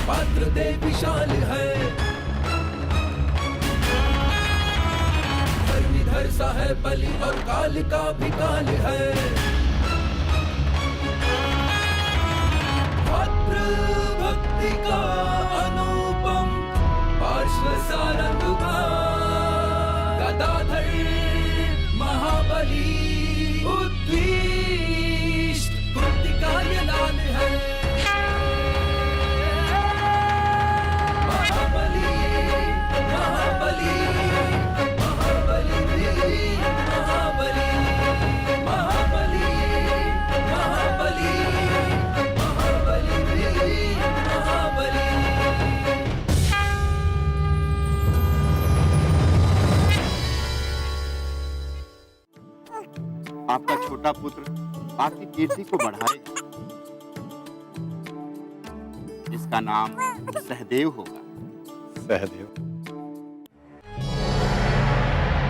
पात्र दे विशाल है। धर्मीधर सा है बलि और काल का भी काल है। पात्र भक्ति का अनुपम पार्श्व सारंग का गदाधर महाबली उद्विष्ट कृतिका ये लाल है। महाबली महाबली महाबली महाबली महाबली महाबली महाबली महाबली। आपका छोटा पुत्र आपकी कीर्ति को बढ़ाए। इसका नाम सहदेव होगा। सहदेव।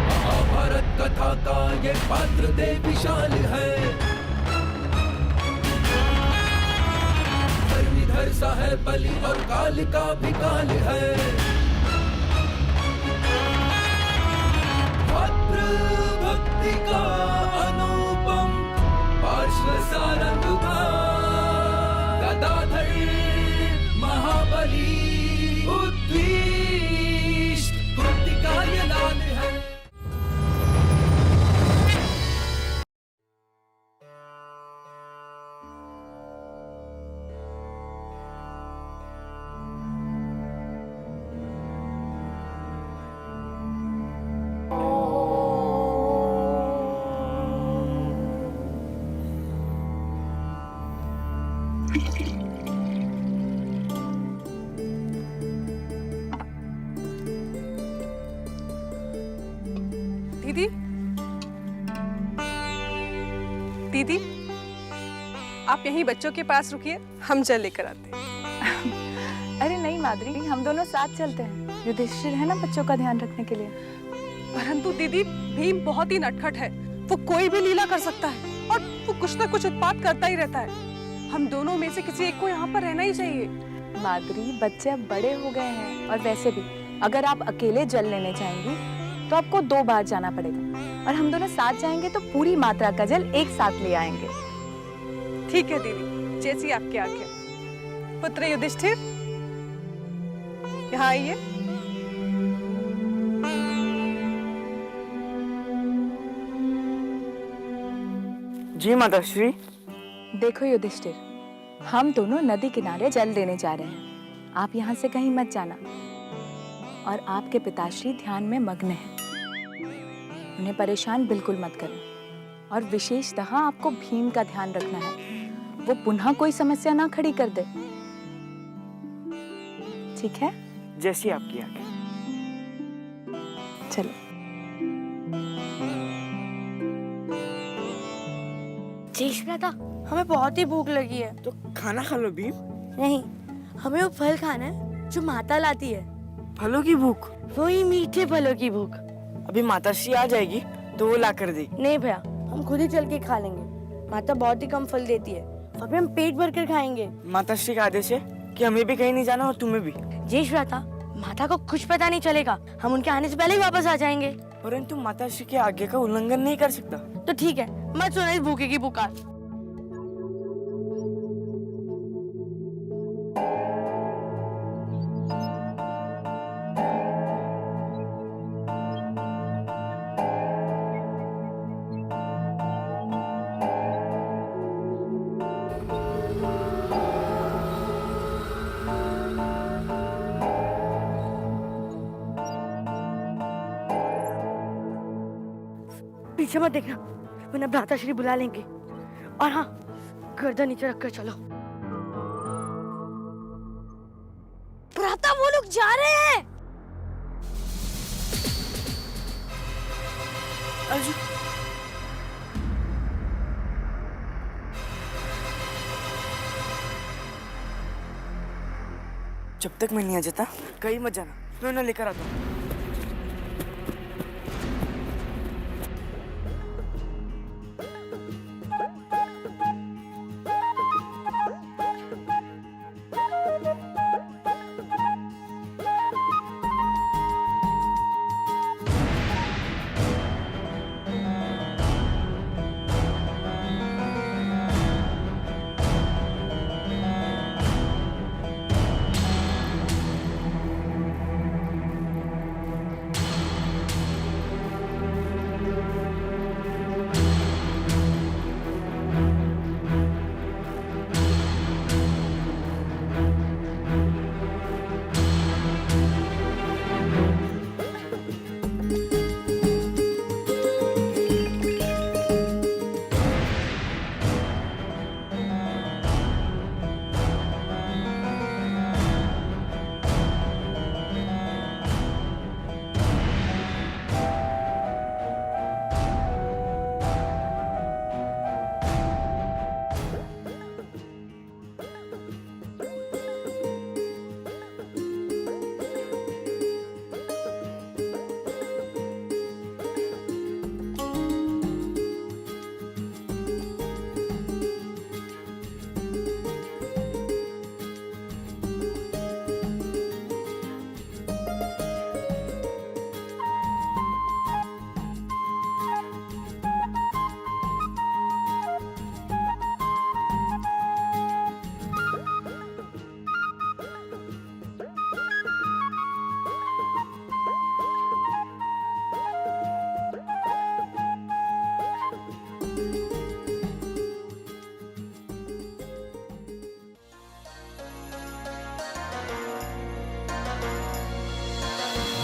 महाभारत कथा का ये पात्र दे विशाल है। धर्मीधर सा है बलि और काल का भी काल है। पात्र भक्ति का अनुपम पार्श्व सारंग का गदाधर महाबली उद्विष्ट कृतिका ये लाल है। दीदी, दीदी, आप यहीं बच्चों के पास रुकिए, हम जल लेकर आते हैं। अरे नहीं माद्री, हम दोनों साथ चलते हैं। युधिष्ठिर है ना बच्चों का ध्यान रखने के लिए। परंतु दीदी, भीम बहुत ही नटखट है। वो कोई भी लीला कर सकता है और वो कुछ ना कुछ उत्पात करता ही रहता है। हम दोनों में से किसी एक को यहाँ पर रहना ही चाहिए। माद्री, बच्चे अब बड़े हो गए हैं और वैसे भी अगर आप अकेले जल लेने जाएंगी तो आपको 2 बार जाना पड़ेगा और हम दोनों साथ जाएंगे तो पूरी मात्रा का जल एक साथ ले आएंगे। ठीक है दीदी, जैसी आपकी आज्ञा। पुत्र युधिष्ठिर, यहाँ आइए। जी माताश्री। देखो युधिष्ठिर, हम दोनों नदी किनारे जल देने जा रहे हैं। आप यहाँ से कहीं मत जाना और आपके पिताश्री ध्यान में मग्न हैं। उन्हें परेशान बिल्कुल मत करो और विशेषतः आपको भीम का ध्यान रखना है, वो पुनः कोई समस्या ना खड़ी कर दे। ठीक है? जैसी आपकी आज्ञा। चलो। श्वेता, हमें बहुत ही भूख लगी है। तो खाना खा लो भीम। नहीं, हमें वो फल खाना है जो माता लाती है। फलों की भूख? वही मीठे फलों की भूख। अभी माताश्री आ जाएगी तो वो ला कर देगी। नहीं भैया, हम खुद ही चल के खा लेंगे। माता बहुत ही कम फल देती है, अभी हम पेट भर कर खाएंगे। माताश्री का आदेश है कि हमें भी कहीं नहीं जाना और तुम्हें भी। जी श्वेता, माता को कुछ पता नहीं चलेगा, हम उनके आने से पहले ही वापस आ जाएंगे। परंतु माताश्री की आज्ञा का उल्लंघन नहीं कर सकता। तो ठीक है, मत सुना इस भूखे की पुकार। पीछे मत देखना, वरना भ्राताश्री बुला लेंगे। और हाँ, गर्दन नीचे रखकर चलो। भ्राता, वो लोग जा रहे हैं। अर्जुन, जब तक मैं नहीं आ जाता कहीं मत जाना, मैं उन्हें लेकर आता हूँ।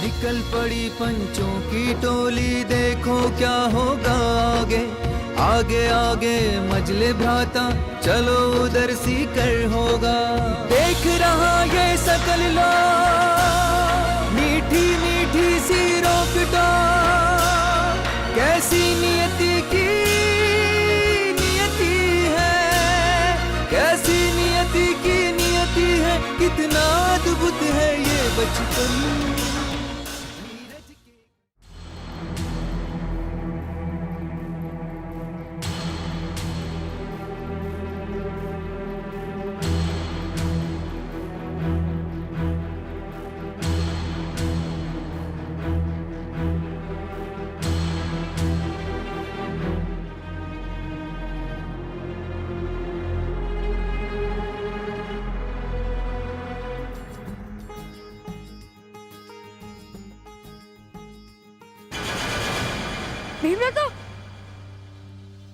निकल पड़ी पंचों की टोली, देखो क्या होगा आगे। आगे आगे मजले भ्राता, चलो उधर सीकर होगा। देख रहा ये सकल लोग, मीठी मीठी सी रोकटा, कैसी नियति की नियति है, कैसी नियति की नियति है, कितना अद्भुत है ये बचपन। भीम तो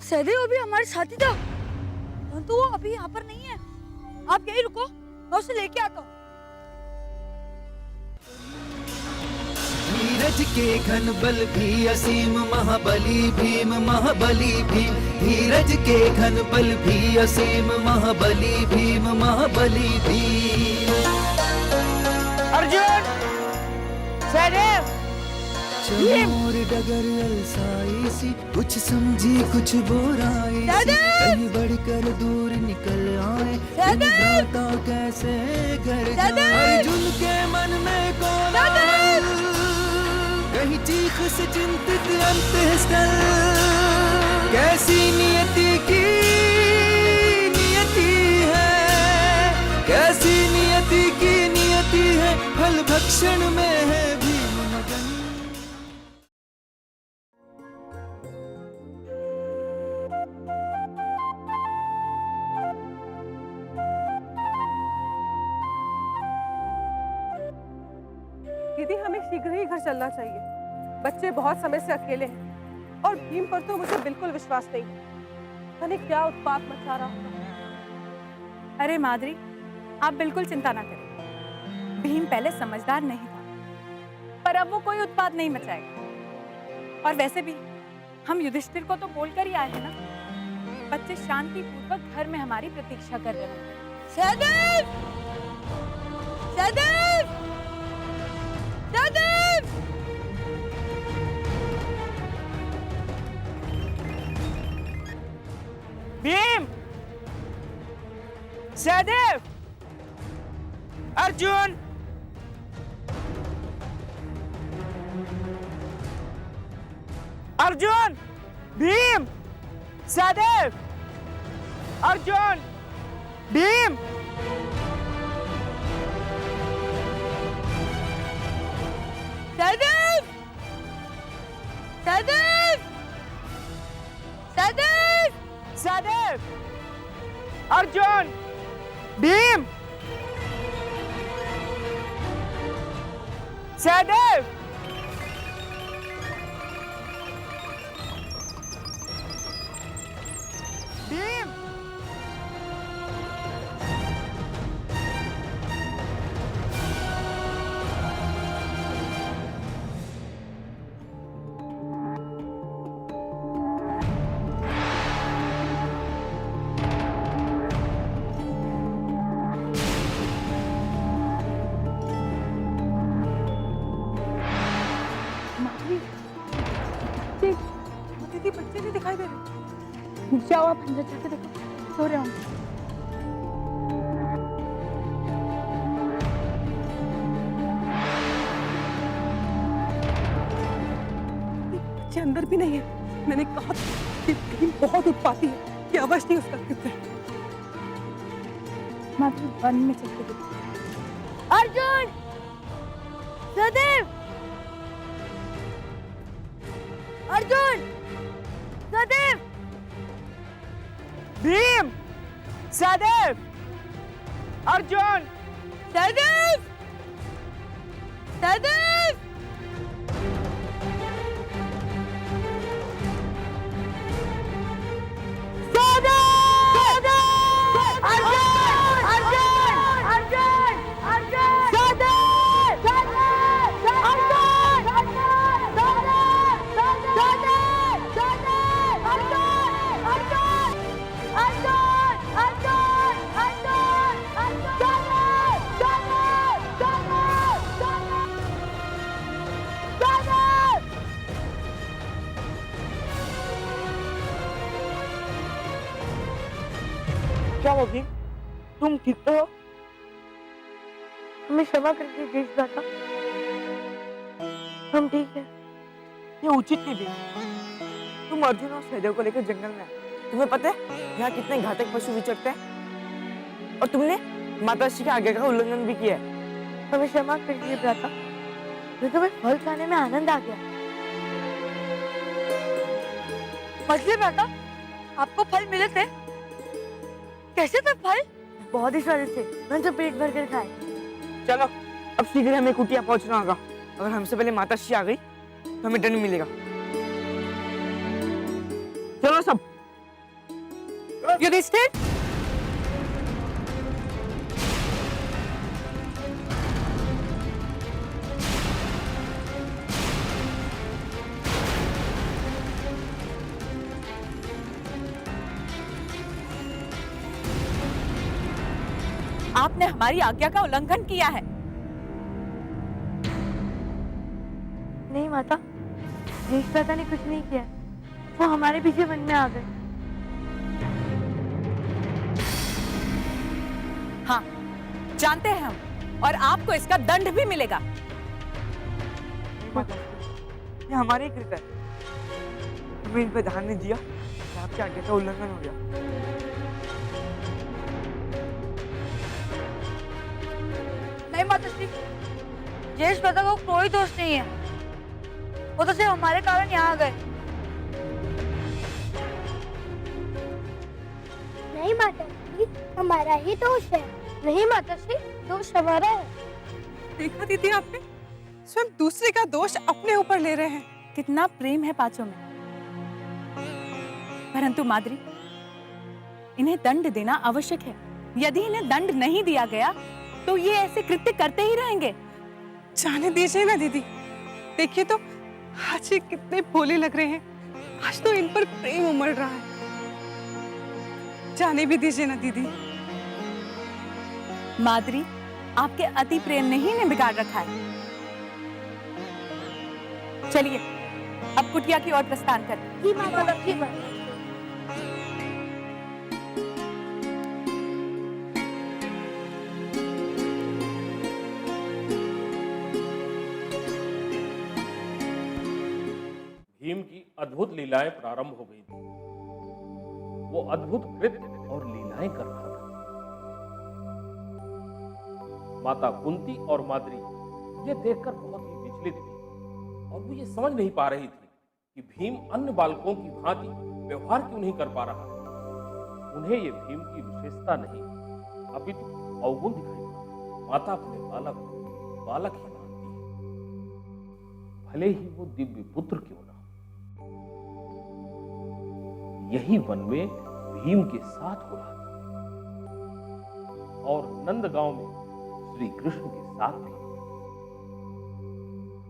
सहदेव अभी हमारे साथी था, परंतु वो अभी यहाँ पर नहीं है। आप यहीं रुको, मैं उसे लेके आता हूँ। धीरज के घन बल भी असीम, महाबली भीम महाबली भीम। धीरज के घन बल भी असीम, महाबली भीम महाबली भीम। अर्जुन, सहदेव, चमोर डगर अलसाई सी, कुछ समझी कुछ बोराई सी, कहीं बढ़कर दूर निकल आए, भ्राता कैसे घर जाए। अर्जुन के मन में कोलाहल, कहीं चीख से चिंतित अंतःस्थल, कैसी नियति की नियति है, कैसी नियति की नियति है, फल भक्षण में है भीम मगन। दीदी हमें शीघ्र ही घर चलना चाहिए, बच्चे बहुत समय से अकेले हैं और भीम पर तो मुझे बिल्कुल विश्वास नहीं है। पता नहीं क्या उत्पात मचा रहा है। अरे माधुरी, आप बिल्कुल चिंता ना करें। भीम पहले समझदार नहीं था, पर अब वो कोई उत्पात नहीं मचाएगा। और वैसे भी हम युधिष्ठिर को तो बोलकर ही आए हैं ना। बच्चे शांतिपूर्वक घर में हमारी प्रतीक्षा कर रहे हैं। सहदेव, सहदेव, सहदेव, भीम, सहदेव, अर्जुन, अर्जुन, भीम, सहदेव, अर्जुन, भीम। सहदेव, सहदेव, सहदेव, सहदेव, अर्जुन, भीम, सहदेव, भीम। दीदी बच्चे नहीं दिखाई दे रहे। जाओ आप अंदर जाके देखो, सो रहे होंगे। बच्चे अंदर भी नहीं है। मैंने कहा कि भीम बहुत उत्पाती है, कि अवश्य नहीं उसका कृत्य है। माधुरी, वन में चल के देखो। अर्जुन, सहदेव, अर्जुन, सहदेव, भीम, सहदेव, अर्जुन, सहदेव, सहदेव, अर्जुन, अर्जुन, अर्जुन, सहदेव, सहदेव, अर्जुन। क्या हुआ भीम? तुम ठीक तो हो? हमें क्षमा कर दीजिए जेठ भ्राता, हम ठीक है। ये उचित नहीं भीम। तुम अर्जुन और सहदेव को लेकर जंगल में आए। तुम्हें पता है यहाँ कितने घातक पशु विचरते हैं? और तुमने माताश्री के आज्ञा का उल्लंघन भी किया है। हमें क्षमा कर दीजिए भ्राता, मुझे तुम्हें फल खाने में आनंद आ गया। मछली भ्राता, आपको फल मिले थे? कैसे थे फल? बहुत ही स्वादिष्ट थे, मैंने तो पेट भर कर खाए। चलो अब शीघ्र हमें कुटिया पहुंचना होगा। अगर हमसे पहले माताश्री आ गई तो हमें दंड मिलेगा। चलो सब। युधिष्ठिर, आपने हमारी आज्ञा का उल्लंघन किया है। नहीं माता, जेठ भ्राता ने कुछ नहीं किया, वो हमारे पीछे वन में आ गए। हाँ, जानते हैं हम, और आपको इसका दंड भी मिलेगा। ये हमारे ही कृत्य है। हमें इन पे ध्यान नहीं दिया, आपकी आज्ञा का उल्लंघन हो गया। नहीं माताश्री, जेठ भ्राता को कोई दोष नहीं है, वो तो सिर्फ हमारे कारण यहाँ आ गए। नहीं माताश्री, हमारा ही दोष है। नहीं माताश्री, दोष हमारा है। देखा दीदी आपने, स्वयं दूसरे का दोष अपने ऊपर ले रहे हैं। कितना प्रेम है पांचों में। परंतु माद्री, इन्हें दंड देना आवश्यक है। यदि इन्हें दंड नहीं दिया गया तो ये ऐसे कृत्य करते ही रहेंगे। जाने दीजिए ना दीदी, देखिए तो आज ये कितने भोले लग रहे हैं। आज तो इन पर प्रेम उमड़ रहा है। जाने भी दीजिए ना दीदी। माद्री, आपके अति प्रेम ने ही इन्हें बिगाड़ रखा है। चलिए अब कुटिया की ओर प्रस्थान करते हैं। जी माताश्री। भीम की अद्भुत लीलाएं प्रारंभ हो गई थी। वो अद्भुत कृत्य और लीलाएं कर रहा था। माता कुंती और माद्री ये देखकर बहुत ही विचलित थी और वो ये समझ नहीं पा रही थी कि भीम अन्य बालकों की भांति व्यवहार क्यों नहीं कर पा रहा है। उन्हें ये भीम की विशेषता नहीं अपितु अवगुण दिखाई पड़ा। माता अपने बालक को बालक ही मानती है, भले ही वो दिव्य पुत्र क्यों ना। यही वन में भीम के साथ हो रहा था और नंदगांव में श्री कृष्ण के साथ भी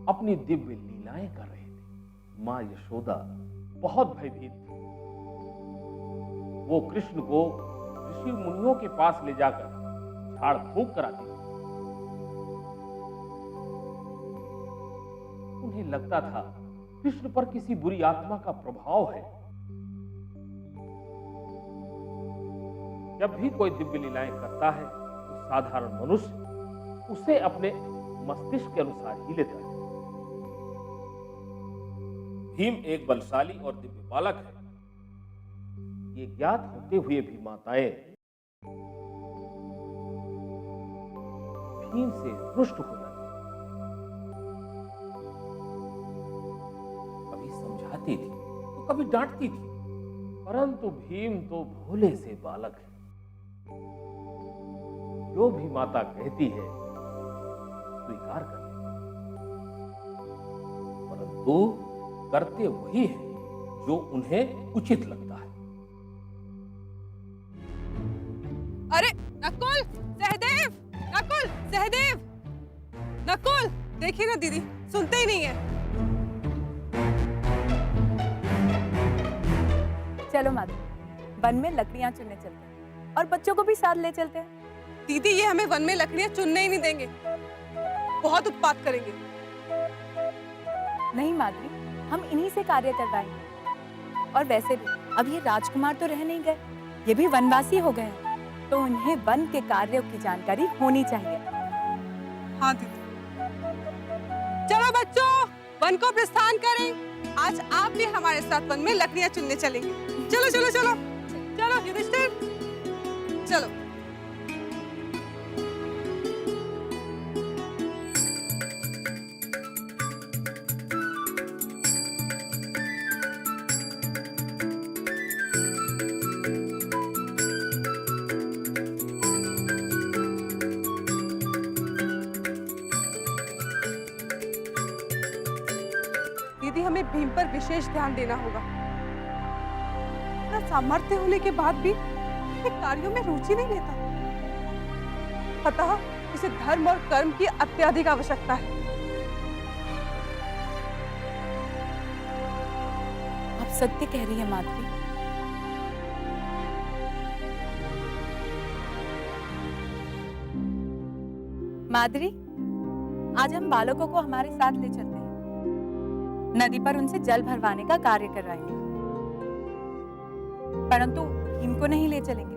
अपनी दिव्य लीलाएं कर रहे थे। मां यशोदा बहुत भयभीत थी। वो कृष्ण को ऋषि मुनियों के पास ले जाकर झाड़ फूंक कराती थी। उन्हें लगता था कृष्ण पर किसी बुरी आत्मा का प्रभाव है। जब भी कोई दिव्य लीलाएं करता है तो साधारण मनुष्य उसे अपने मस्तिष्क के अनुसार ही लेता है। भीम एक बलशाली और दिव्य बालक है, ये ज्ञात होते हुए भी माताएं भीम से रुष्ट हो जाती, कभी समझाती थी तो कभी डांटती थी, परंतु भीम तो भोले से बालक है। जो भी माता कहती है स्वीकार कर परंतु करते वही है जो उन्हें उचित लगता है। अरे नकुल, सहदेव, नकुल, सहदेव, नकुल, देखिए ना दीदी, सुनते ही नहीं है। चलो माधव, वन में लकड़ियां चुनने चलते हैं और बच्चों को भी साथ ले चलते हैं। दीदी ये हमें वन में लकड़ियां चुनने ही नहीं देंगे, बहुत उत्पात करेंगे। नहीं माधवी, हम इन्हीं से कार्य करवाएंगे। और वैसे भी अब ये राजकुमार तो रह नहीं गए, ये भी वनवासी हो गए हैं। तो उन्हें वन के कार्यों की जानकारी होनी चाहिए। हाँ दीदी। चलो बच्चों, वन को प्रस्थान करें। आज आप भी हमारे साथ वन में लकड़ियां चुनने चलेंगे। चलो चलो चलो चलो युधिष्ठिर, चलो। दीदी, हमें भीम पर विशेष ध्यान देना होगा। इतना सामर्थ्य होने के बाद भी ये कार्यों में रुचि नहीं लेता। अतः इसे धर्म और कर्म की अत्यधिक आवश्यकता है। आप सत्य कह रही है माधवी। माधुरी, आज हम बालकों को हमारे साथ ले चलते हैं। नदी पर उनसे जल भरवाने का कार्य करवाएंगे, परंतु भीम को नहीं ले चलेंगे।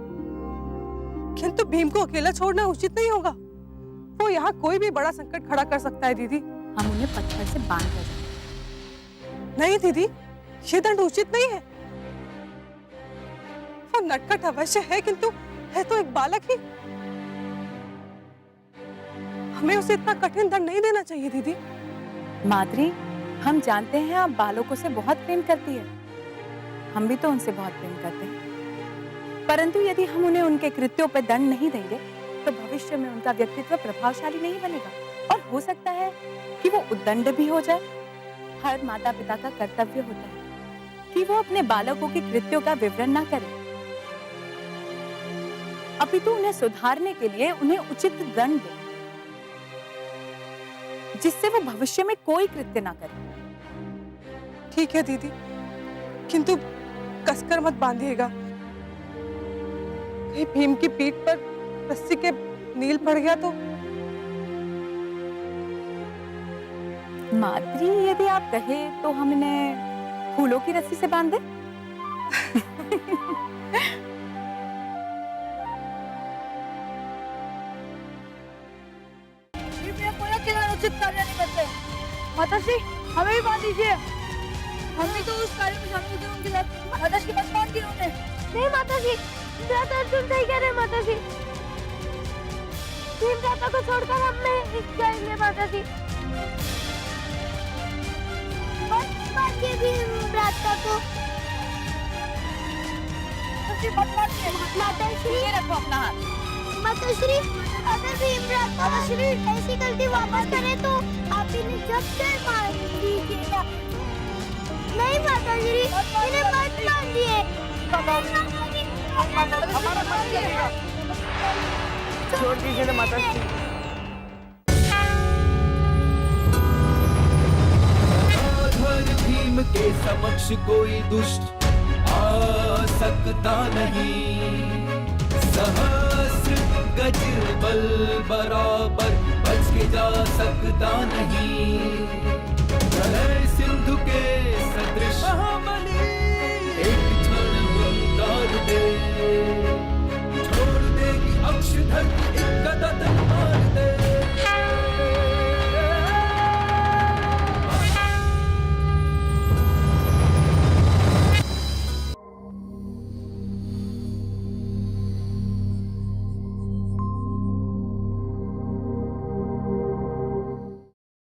किंतु भीम को अकेला छोड़ना उचित नहीं होगा। वो यहाँ कोई भी बड़ा संकट खड़ा कर सकता है दीदी। हम उन्हें पत्थर से बांध कर जाएंगे। नहीं दीदी, ये दंड उचित नहीं है। वो नटखट अवश्य है, किंतु है तो एक बालक ही। हमें उसे इतना कठिन दंड नहीं देना चाहिए दीदी। माधुरी, हम जानते हैं आप बालकों से बहुत प्रेम करती है। हम भी तो उनसे बहुत प्रेम करते हैं, परंतु यदि हम उन्हें उनके कृत्यों पर दंड नहीं देंगे तो भविष्य में उनका व्यक्तित्व प्रभावशाली नहीं बनेगा और हो सकता है कि वो उद्दंड भी हो जाए। हर माता पिता का कर्तव्य होता है कि वो अपने बालकों के कृत्यों का विवरण ना करें, अपितु उन्हें सुधारने के लिए उन्हें उचित दंड दें, जिससे वो भविष्य में कोई कृत्य ना करे। ठीक है दीदी, किंतु कसकर मत बांधिएगा। कहीं भीम की पीठ पर रस्सी के नील पड़ गया तो। माधुरी, यदि आप कहे तो हम इन्हें फूलों की रस्सी से बांध दें। उचित कार्य नहीं करते। माताश्री, हमें भी बांध दीजिए। हम भी तो उस कार्य में शामिल थे उनके साथ। माताश्री, मत बांध दिया उन्हें। नहीं माताजी, अर्जुन सही कह रहे हैं माताजी। भीम भ्राता को छोड़कर हम नहीं जाएंगे माताजी। मारिए भीम भ्राता को। माताश्री, ये रखो अपना हाथ। माताश्री, अगर भीम माताश्री ऐसी गलती वापस करे तो आप इन्हें जब से मार दीजिएगा। नहीं माताश्री, इन्हें मत मारिए। छोड़ दीजिए ना माताश्री। धर भीम के समक्ष कोई दुष्ट आ सकता नहीं। सहस्र गज बल बराबर बच के जा सकता नहीं।